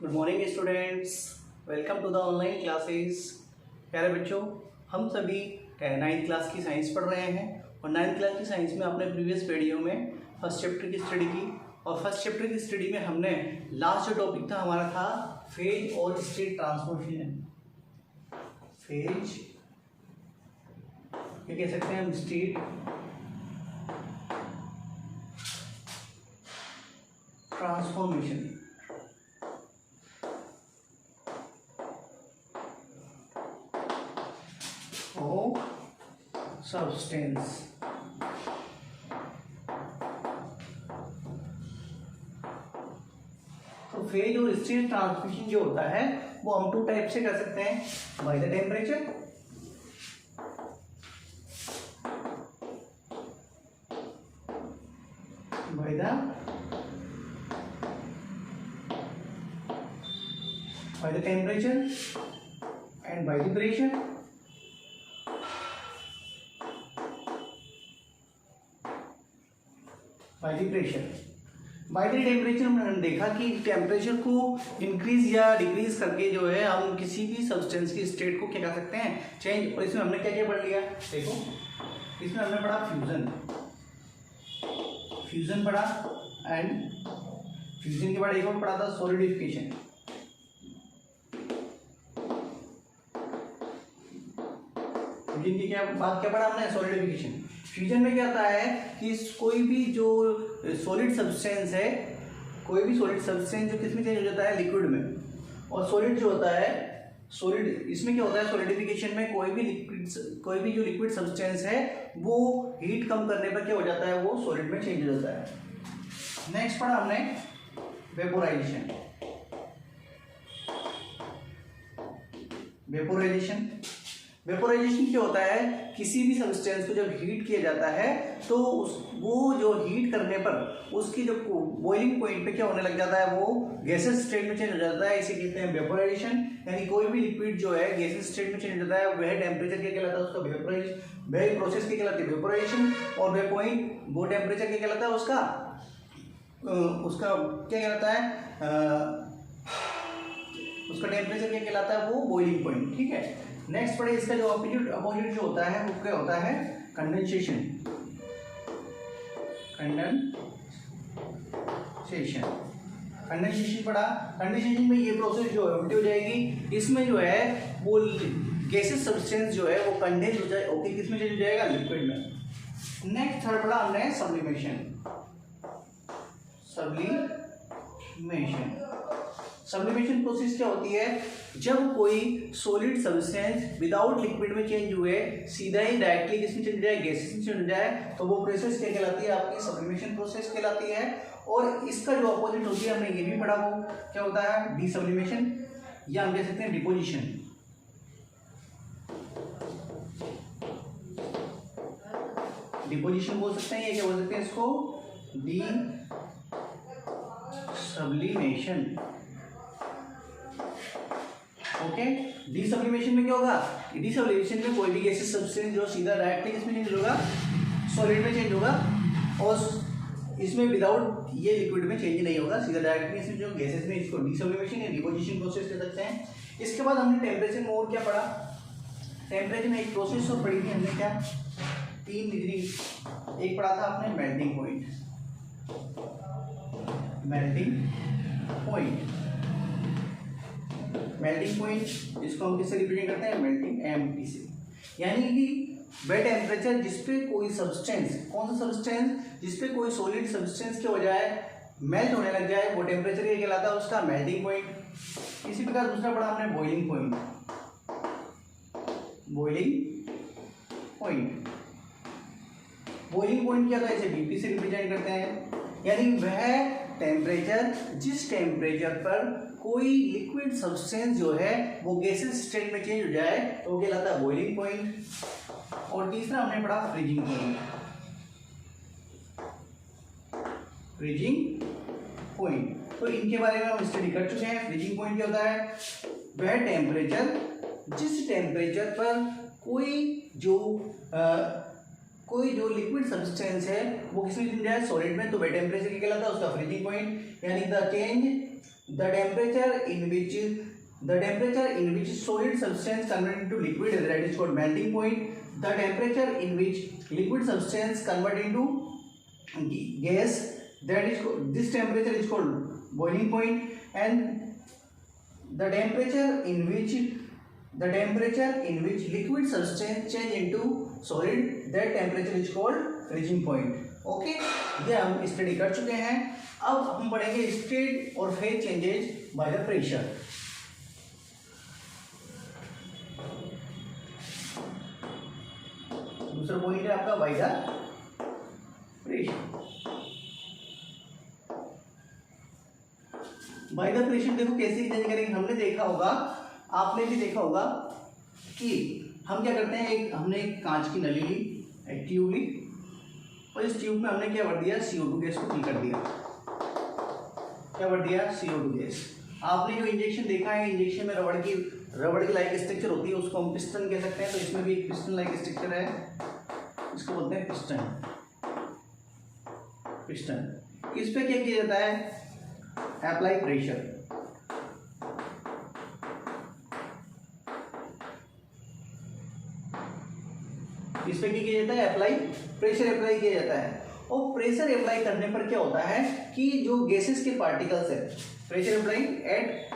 Good morning students, welcome to the online classes. प्यारे बच्चों, हम सभी 9th क्लास की साइंस पढ़ रहे हैं और 9th क्लास की साइंस में अपने प्रीवियस वीडियो में फर्स्ट चैप्टर की स्टडी की और फर्स्ट चैप्टर की स्टडी में हमने लास्ट जो टॉपिक था हमारा था फेज और स्टेट ट्रांसफॉर्मेशन। फेज ये कह सकते हैं हम स्टेट ट्रांसफॉर्मेशन। सब्सटेंस तो फेज और स्टेट ट्रांसमिशन जो होता है वो हम टू टाइप से कर सकते हैं, by the temperature by the temperature and by the pressure। By the pressure, by the temperature में हमने देखा कि टेम्परेचर को इंक्रीज या डिक्रीज करके जो है हम किसी भी सब्सटेंस की स्टेट को क्या कर सकते हैं, चेंज। और इसमें हमने क्या क्या पढ़ लिया, देखो इसमें हमने पढ़ा फ्यूजन पढ़ा एंड फ्यूजन के बाद एक और पढ़ा था सॉलिडिफिकेशन। फ्यूजन की क्या बात क्या पढ़ा हमने, सॉलिडिफिकेशन। फ्यूजन में क्या होता है कि कोई भी जो सॉलिड सब्सटेंस है, कोई भी सॉलिड सब्सटेंस जो किसमें चेंज हो जाता है, लिक्विड में। और सॉलिड जो होता है, सॉलिड इसमें क्या होता है, सॉलिडिफिकेशन में कोई भी जो लिक्विड सब्सटेंस है वो हीट कम करने पर क्या हो जाता है, वो सॉलिड में चेंज हो जाता है। नेक्स्ट पढ़ा हमने वेपोराइजेशन। वेपोराइजेशन क्या होता है, किसी भी सब्सटेंस को जब हीट किया जाता है तो वो जो हीट करने पर उसकी जो बॉइलिंग पॉइंट पे क्या होने लग जाता है, वो गैसेस स्टेट में चेंज हो जाता है। इसे कहते हैं वेपोराइजेशन। यानी कोई भी लिक्विड जो है गैसेस स्टेट में चेंज हो जाता है, वह टेम्परेचर क्या कहलाता है, उसका वेपोराइजेशन। वह प्रोसेस क्या कहलाती है, वेपोराइजेशन। और वह पॉइंट, वो टेम्परेचर क्या कहलाता है, उसका क्या कहलाता है, उसका टेम्परेचर क्या कहलाता है, वो बॉइलिंग पॉइंट। ठीक है। नेक्स्ट पढ़े इसका जो अपोजिट जो होता है वो क्या होता है, कंडेंसेशन। कंडेंसेशन पढ़ा। कंडेंसेशन में ये प्रोसेस जो है उल्टी हो जाएगी। इसमें जो है वो गैसेस सब्सटेंस जो है वो कंडेंस हो जाए, ओके, किसमें चेंज हो जाएगा, लिक्विड में। नेक्स्ट थर्ड पढ़ा हमने सब्लिमेशन। सब्लिमेशन प्रोसेस क्या होती है, जब कोई सॉलिड सब्सटेंस विदाउट लिक्विड में चेंज हुए सीधा ही डायरेक्टली किसमें चेंज हो जाए, गैसेस में चेंज हो जाए, तो वो प्रोसेस क्या कहलाती है, आपकी सब्लिमेशन प्रोसेस कहलाती है। और इसका जो अपोजिट होती है, हमने ये भी पढ़ा, वो क्या होता है, डीसब्लिमेशन, या हम कह सकते हैं डिपोजिशन। डिपोजिशन बोल सकते हैं, ये क्या बोल सकते हैं इसको, डी सब्लिमेशन। ओके। डीसब्लिमेशन में क्या होगा, डीसब्लिमेशन में कोई भी गैसेस सब्सटेंस जो सीधा डायरेक्टली किसमें चेंज होगा, सॉलिड में चेंज होगा, और इसमें विदाउट ये लिक्विड में चेंज नहीं होगा, सीधा डायरेक्टली इसमें जो गैसेस में, इसको डीसब्लिमेशन या डिपोजिशन प्रोसेस कह सकते हैं। इसके बाद हमने टेम्परेचर में और क्या पढ़ा, टेम्परेचर में एक प्रोसेस और पढ़ी थी हमने, क्या, 3 डिग्री। एक पढ़ा था आपने मेल्टिंग पॉइंट। मेल्टिंग पॉइंट इसको हम किससे रिप्रेजेंट करते हैं, मेल्टिंग एमटी से। यानी कि वह टेम्परेचर जिसपे कोई सब्सटेंस, कौन सा सब्सटेंस, जिसपे कोई सॉलिड सब्सटेंस क्या हो जाए, मेल्ट होने लग जाए, वो टेम्परेचर क्या कहलाता है, उसका मेल्टिंग पॉइंट। इसी प्रकार दूसरा पढ़ा हमने बॉइलिंग पॉइंट। बॉइलिंग पॉइंट क्या था, इसे बीपी से रिप्रेजेंट करते हैं। यानी वह टेम्परेचर, जिस टेम्परेचर पर कोई लिक्विड सब्सटेंस जो है वो गैसेस स्टेट में चेंज हो जाए तो वो कहलाता है बॉइलिंग पॉइंट। और तीसरा हमने पढ़ा फ्रीजिंग पॉइंट। तो इनके बारे में हम स्टडी कर चुके हैं। फ्रीजिंग पॉइंट क्या होता है, वह टेम्परेचर, जिस टेम्परेचर पर कोई जो लिक्विड सब्सटेंस है वो किसमें चेंज जाए, सॉलिड में, तो वह टेम्परेचर क्या कहलाता है, उसका फ्रीजिंग पॉइंट। यानी the change the temperature in which solid substance converted into liquid, that is called melting point. The temperature in which liquid substance converted into gas, that is this temperature is called boiling point. And the temperature in which liquid substance change into solid, that temperature is called freezing point. Okay, ये हम study कर चुके हैं। अब हम पढ़ेंगे state और phase changes by the pressure. दूसरा पॉइंट है आपका by the pressure. By the pressure देखो कैसे चेंज करेंगे। हमने देखा होगा, आपने भी देखा होगा कि हम क्या करते हैं, हमने एक कांच की नली ली, एक ट्यूब ली, और इस ट्यूब में हमने क्या भर दिया, CO2 गैस को फिल कर दिया। क्या भर दिया, CO2 गैस। आपने जो इंजेक्शन देखा है, इंजेक्शन में रबड़ की लाइक स्ट्रक्चर होती है, उसको हम पिस्टन कह सकते हैं। तो इसमें भी एक पिस्टन लाइक स्ट्रक्चर है, इसको बोलते हैं पिस्टन। इस पे क्या किया जाता है, अप्लाई प्रेशर। इस पे क्या किया जाता है, प्रेशर अप्लाई किया जाता है। और प्रेशर अप्लाई करने पर क्या होता है कि जो गैसेस के पार्टिकल्स है, pressure apply at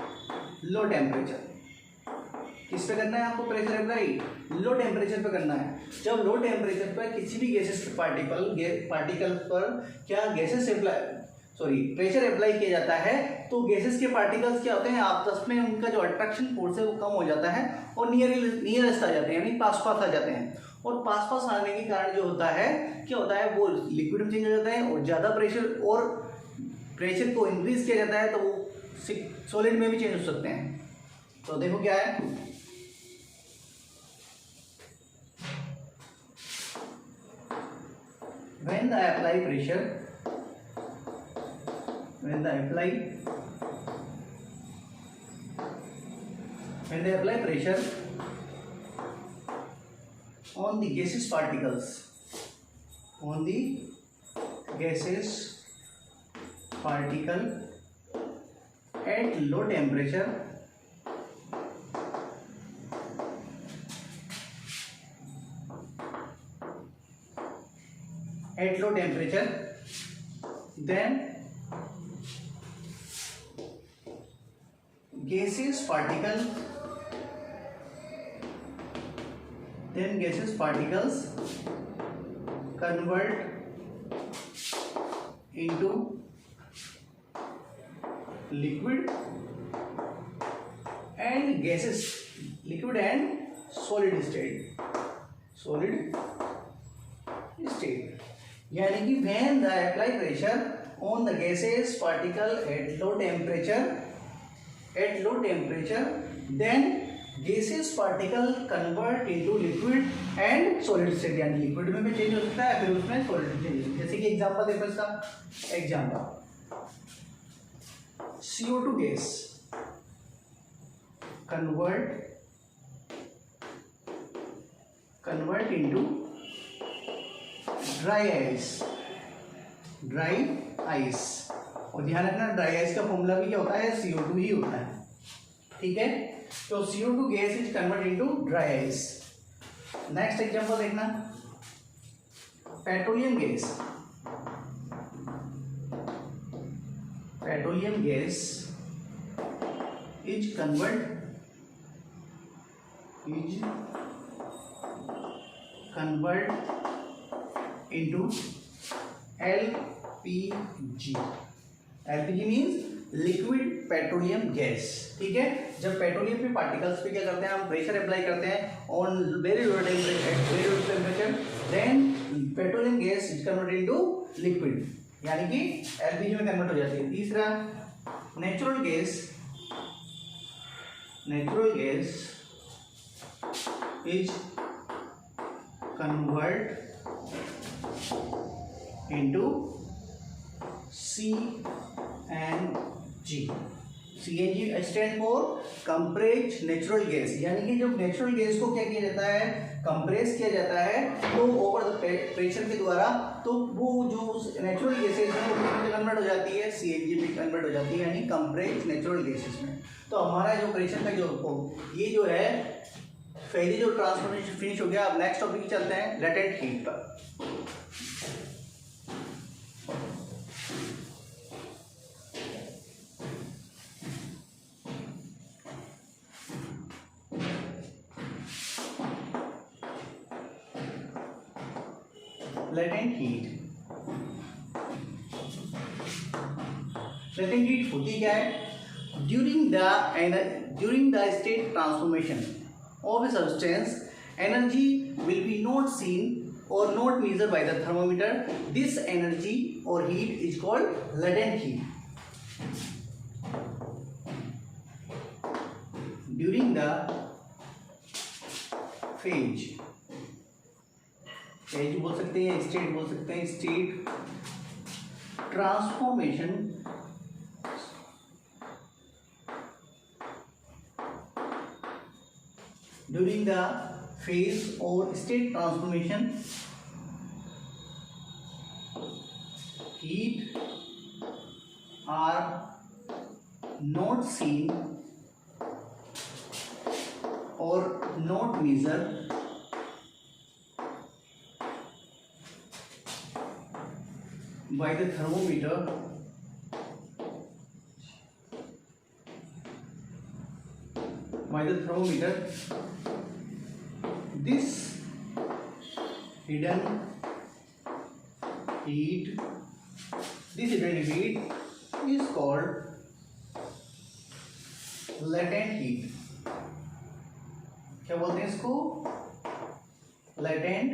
low temperature. किस पे करना है आपको प्रेशर अप्लाई, लो टेम्परेचर पे करना है। जब लो टेम्परेचर पर किसी भी गैसेस के पार्टिकल पर क्या प्रेशर अप्लाई किया जाता है, तो गैसेस के पार्टिकल्स क्या होते हैं, आपस में उनका जो अट्रैक्शन फोर्स है वो कम हो जाता है और नियरेस्ट आ जाते हैं, यानी पास आ जाते हैं। और पास आने के कारण जो होता है, क्या होता है, वो लिक्विड में चेंज हो जाता है। और ज़्यादा प्रेशर को इंक्रीज किया जाता है तो वो सॉलिड में भी चेंज हो सकते हैं। तो देखो क्या है, when they apply pressure on the gaseous particles at low temperature, then gaseous particles convert into liquid and gases, liquid and solid state, यानी कि when the apply pressure on the gaseous particle at low temperature, then gaseous particle convert into liquid and solid state, यानी liquid में भी change हो सकता है, फिर उसमें सॉलिड में चेंज हो सकता है। जैसे कि एग्जांपल देखो इसका, example CO2 gas convert into dry ice. और ध्यान रखना, ड्राई आइस का फॉर्मूला भी क्या होता है, CO2 ही होता है। ठीक है, तो CO2 gas is convert into dry ice. Next example देखना, petroleum gas is convert into LPG। LPG means liquid petroleum gas. ठीक है, जब पेट्रोलियम के पार्टिकल्स पे क्या करते हैं, हम प्रेशर अप्लाई करते हैं on very low temperature, then petroleum gas is converted into liquid, यानी कि एलपीजी में कन्वर्ट हो जाती है। तीसरा, natural gas is convert into CNG। CNG stand for compressed natural gas, यानी कि जब नेचुरल गैस को क्या किया जाता है, कंप्रेस किया जाता है, तो ओवर द प्रेशर के द्वारा तो वो जो नेचुरल गैसेज हैं वो किसमें कन्वर्ट हो जाती है, CNG में कन्वर्ट हो जाती है, यानी कंप्रेस्ड नेचुरल गैसेज में। तो हमारा जो ऑपरेशन का जो ये जो है पहली जो ट्रांसफॉर्मेशन फिनिश हो गया। अब नेक्स्ट टॉपिक चलते हैं लेटेंट हीट पर। लेटेंट हीट, लेटेंट हीट होती क्या है? During the state transformation of a substance, energy will be not seen or not measured by the thermometer. This energy or heat is called latent heat. During the phase बोल सकते हैं, state बोल सकते हैं, state transformation during the phase or state transformation, heat are not seen or not measured by the thermometer. This hidden heat is called latent heat. क्या बोलते हैं इसको? latent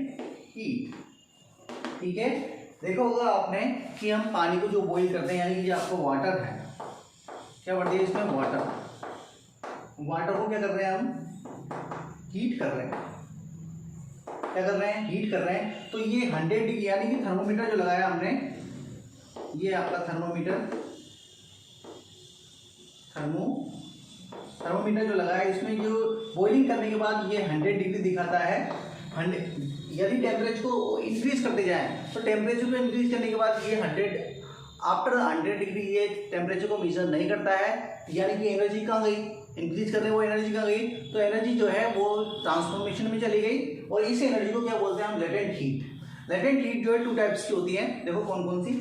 heat। ठीक है, देखो होगा आपने कि हम पानी को जो बॉईल करते हैं, यानी कि जो आपको वाटर है, क्या बढ़ दिया इसमें? वाटर को क्या कर रहे हैं हम? हीट कर रहे हैं। क्या कर रहे हैं? हीट कर रहे हैं। तो ये 100 डिग्री, यानी कि थर्मोमीटर जो लगाया हमने, ये आपका थर्मोमीटर जो लगाया, इसमें जो बॉइलिंग करने के बाद ये 100 डिग्री दिखाता है। 100 यदि टेम्परेचर को इंक्रीज करते जाएं तो टेम्परेचर को इंक्रीज करने के बाद ये 100 डिग्री ये टेम्परेचर को मेजर नहीं करता है, यानी कि एनर्जी कहाँ गई? इंक्रीज कर रहे हैं, वो एनर्जी कहाँ गई? तो एनर्जी जो है वो ट्रांसफॉर्मेशन में चली गई, और इस एनर्जी को क्या बोलते हैं हम? Latent heat. लेटेंट हीट जो है 2 टाइप्स की होती है। देखो कौन कौन सी?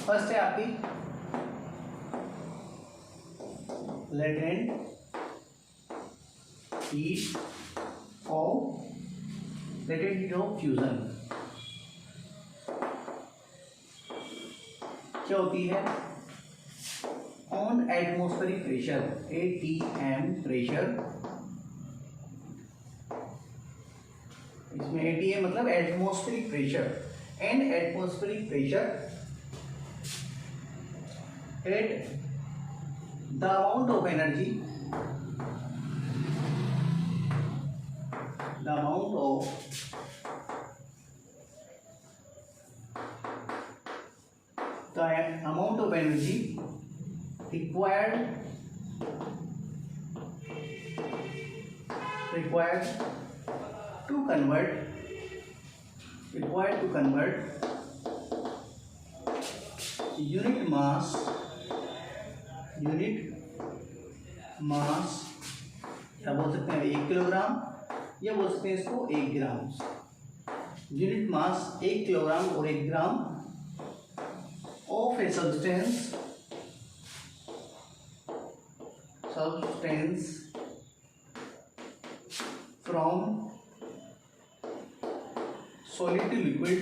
फर्स्ट है आपकी लेटेंट हीट ऑफ फ्यूजन। क्या होती है? On atmospheric pressure, ATM pressure, इसमें ATM मतलब atmospheric pressure, and atmospheric pressure at the amount of energy, required to convert unit mass क्या बोल सकते हैं? 1 किलोग्राम, या बोल सकते हैं इसको 1 ग्राम। यूनिट मास 1 किलोग्राम और 1 gram of a substance from solid to liquid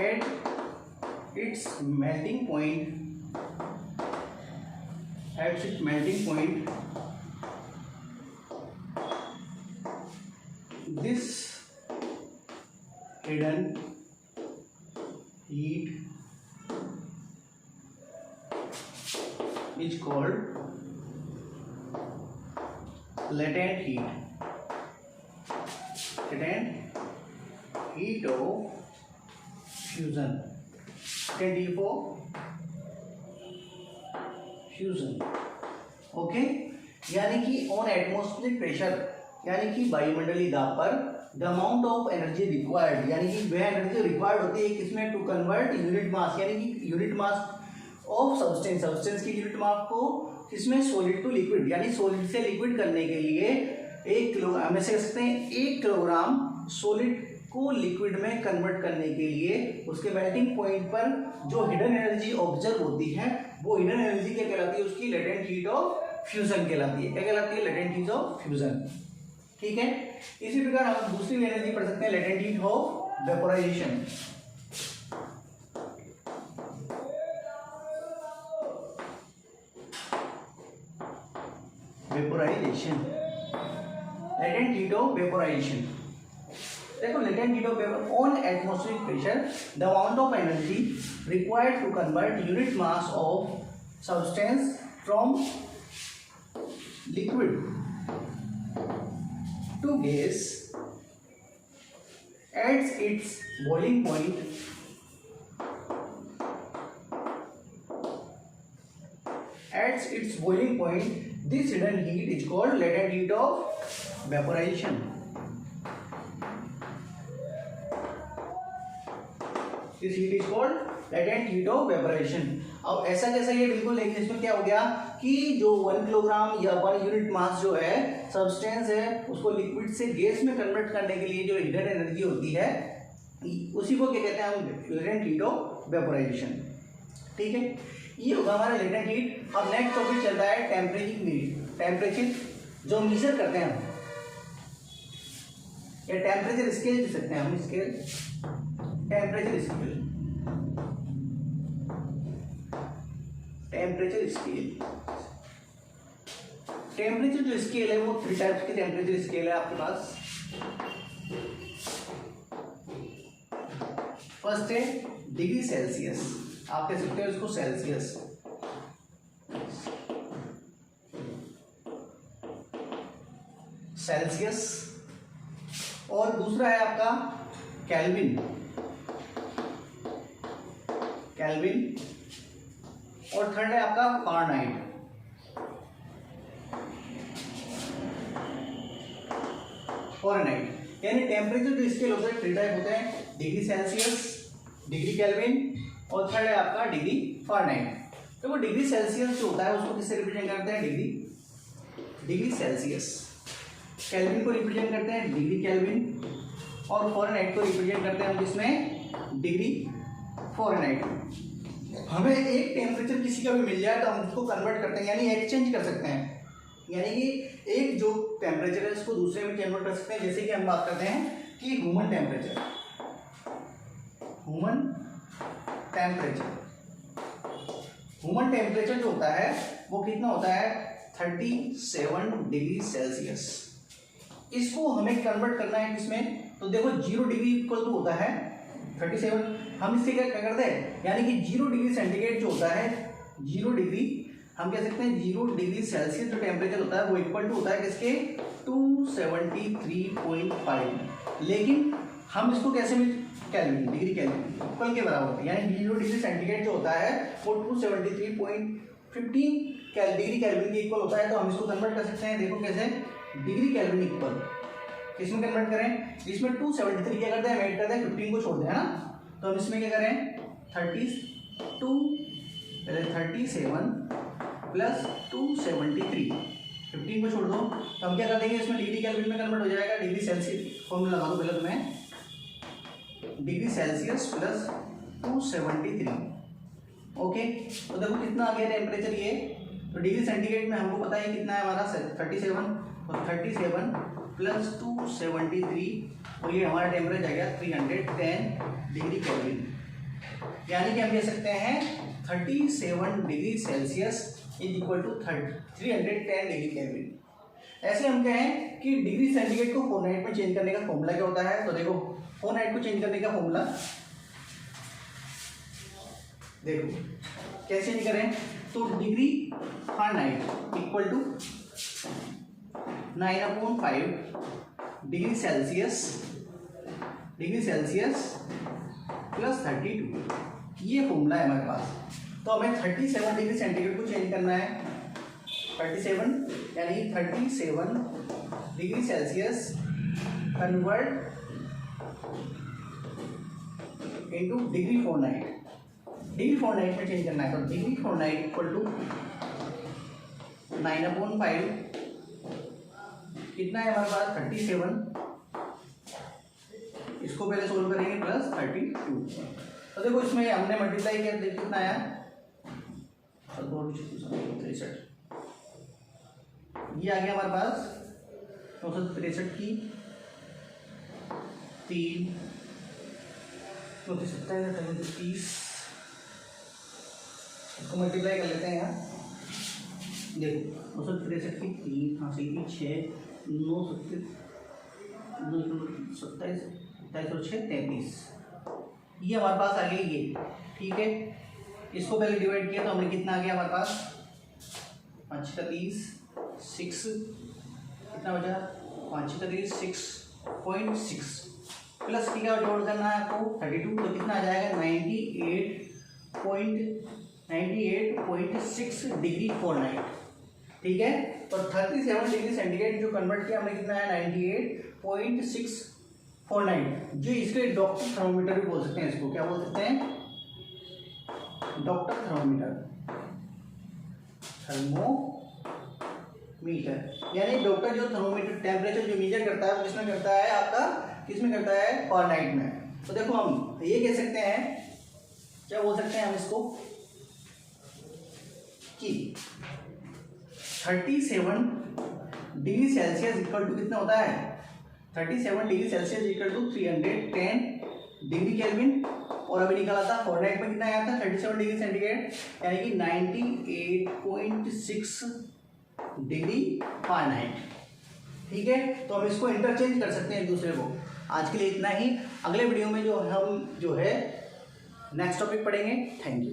at its melting point, this hidden heat is called latent heat। latent heat of fusion, latent heat of fusion. Okay, यानी कि on atmospheric pressure, यानी कि वायुमंडलीय दाब पर the amount of energy required, यानी कि वह एनर्जी रिक्वायर्ड होती है किसमें, टू कन्वर्ट यूनिट मास, यानी कि unit mass of substance, substance की यूनिट मास को किसमें, सॉलिड टू लिक्विड, यानी सॉलिड से लिक्विड करने के लिए 1 किलोग्राम, हम ऐसे कह सकते हैं 1 किलोग्राम सॉलिड को लिक्विड में कन्वर्ट करने के लिए उसके मेल्टिंग पॉइंट पर जो हिडन एनर्जी ऑब्जर्व होती है, वो हिडन एनर्जी क्या कहलाती है, उसकी लेटेंट हीट ऑफ फ्यूजन कहलाती है। क्या कहलाती है, लेटेंट हीट ऑफ फ्यूजन। ठीक है, इसी प्रकार हम दूसरी एनर्जी पढ़ सकते हैं, latent heat of vaporisation. Vaporisation, latent heat of vaporisation. देखो, latent heat of vapour on atmospheric pressure the amount of energy required to convert unit mass of substance from liquid to gas at its boiling point this hidden heat is called latent heat of vaporization. This heat is called latent heat of vaporization. अब ऐसा कैसा ये बिल्कुल, लेकिन इसमें क्या हो गया कि जो 1 किलोग्राम या 1 यूनिट मास जो है सब्सटेंस है, उसको लिक्विड से गैस में कन्वर्ट करने के लिए जो हिडन एनर्जी होती है, उसी को क्या कहते हैं हम, लेटेंट हीट ऑफ वेपोराइजेशन। ठीक है, ये होगा हमारा लेटेंट हीट। अब नेक्स्ट टॉपिक चलता है टेम्परेचर जो मेजर करते हैं हम, या टेम्परेचर स्केल दे सकते हैं हम, scale, temperature scale, temperature scale. Temperature जो स्केल है वो 3 टाइप्स की टेम्परेचर स्केल है आपके पास। फर्स्ट है डिग्री सेल्सियस, आप कह सकते हो इसको सेल्सियस। सेल्सियस, और दूसरा है आपका केल्विन, केल्विन, और थर्ड है आपका फारेनहाइट। फारेनहाइट, यानी टेम्परेचर जो स्केल होते हैं 3 टाइप होते हैं, डिग्री सेल्सियस, डिग्री केल्विन, और थर्ड है आपका डिग्री फारेनहाइट। तो वो डिग्री सेल्सियस जो होता है उसको किससे रिप्रेजेंट करते हैं, डिग्री सेल्सियस। केल्विन को रिप्रेजेंट करते हैं डिग्री केल्विन, और फारेनहाइट को रिप्रेजेंट करते हैं हम किसमें, डिग्री फारेनहाइट। हमें एक टेम्परेचर किसी का भी मिल जाए तो हम उसको कन्वर्ट करते हैं, यानी एक्सचेंज कर सकते हैं, यानी कि एक जो टेम्परेचर है उसको दूसरे में कन्वर्ट कर सकते हैं। जैसे कि हम बात करते हैं कि ह्यूमन टेम्परेचर, ह्यूमन टेम्परेचर जो होता है वो कितना होता है, 37 डिग्री सेल्सियस। इसको हमें कन्वर्ट करना है किसमें, तो देखो 0 डिग्री इक्वल टू होता है 37, हम इससे क्या करते हैं, यानी कि 0 डिग्री सेंटीग्रेड जो होता है, 0 डिग्री हम कह सकते हैं 0 डिग्री सेल्सियस जो टेम्परेचर होता है वो इक्वल टू होता है किसके, 273.5। लेकिन हम इसको कैसे भी केल्विन, डिग्री केल्विन इक्वल के बराबर होता है, यानी 0 डिग्री सेंटीग्रेड जो होता है वो 273.15 डिग्री केल्विन के इक्वल होता है। तो हम इसको कन्वर्ट कर सकते हैं, देखो कैसे, डिग्री केल्विन इक्वल किसमें कन्वर्ट करें, इसमें 273 क्या करते हैं, ऐड करते हैं, 15 को छोड़ दें, है ना। तो हम इसमें क्या करें, 37 प्लस 273, 15 को छोड़ दो, तो हम क्या कर देंगे, इसमें डिग्री केल्विन में कन्वर्ट हो जाएगा। डिग्री सेल्सियस फॉर्मूला लगा दो पहले तुम्हें, डिग्री सेल्सियस प्लस 273। ओके, तो देखो कितना आ गया टेम्परेचर ये, तो डिग्री सेंटीग्रेड में हमको पता है कितना है हमारा 37, तो 37 प्लस 273, और ये हमारा टेम्परेचर आ गया 310 डिग्री केल्विन। यानी कि हम कह सकते हैं 37 degree Celsius is equal to 310 degree Kelvin. ऐसे हम कहें कि डिग्री सेंटीग्रेड को फारेनहाइट में चेंज करने का फॉर्मूला क्या होता है, तो देखो फारेनहाइट को चेंज करने का फॉर्मूला देखो कैसे चेंज करें, तो degree Fahrenheit equal to 9/5 degree Celsius plus 32, ये फॉर्मूला है हमारे पास। तो हमें 37 डिग्री सेंटीग्रेड को चेंज करना है, 37 यानी 37 degree Celsius convert into degree Fahrenheit में चेंज करना है। तो डिग्री फ़ारेनहाइट इक्वल टू 9/5 कितना है हमारे पास 37, इसको पहले सोल्व करेंगे प्लस 32। तो देखो इसमें हमने मल्टीप्लाई किया, देख कितना आया 63, ये आ गया हमारे पास 963 की 3 30, इसको मल्टीप्लाई कर लेते हैं यहाँ। देखो 963 की 3 हासिल की 6 9 27 27 और 6 33, ये हमारे पास आ गई ये, ठीक है। इसको पहले डिवाइड किया तो हमें कितना आ गया हमारे पास 5 का 30 6, कितना बचा 5 का 30 6.6 प्लस की क्या जोड़ करना है आपको 32, तो कितना आ जाएगा 98.6 डिग्री फ़ारेनहाइट, ठीक है। तो 37 डिग्री सेंटीग्रेड जो कन्वर्ट किया हमने कितना है 98.6 फ़ारेनहाइट, जो इसके डॉक्टर थर्मोमीटर भी बोल सकते हैं, इसको क्या बोल सकते हैं डॉक्टर थर्मोमीटर, यानी डॉक्टर जो थर्मोमीटर टेम्परेचर जो मेजर करता है वो किसमें करता है आपका, किसमें करता है फ़ारेनहाइट में। तो देखो हम ये कह सकते हैं, क्या बोल सकते हैं हम इसको कि 37 डिग्री सेल्सियस इक्वल टू कितना होता है 37 degree Celsius equal to 310 degree kelvin, और अभी निकाला था फ़ारेनहाइट में कितना आया था 37 डिग्री सेंटीग्रेड, यानी कि 98.6 डिग्री फ़ारेनहाइट, ठीक है। तो हम इसको इंटरचेंज कर सकते हैं एक दूसरे को। आज के लिए इतना ही, अगले वीडियो में जो हम जो है नेक्स्ट टॉपिक पढ़ेंगे। Thank you.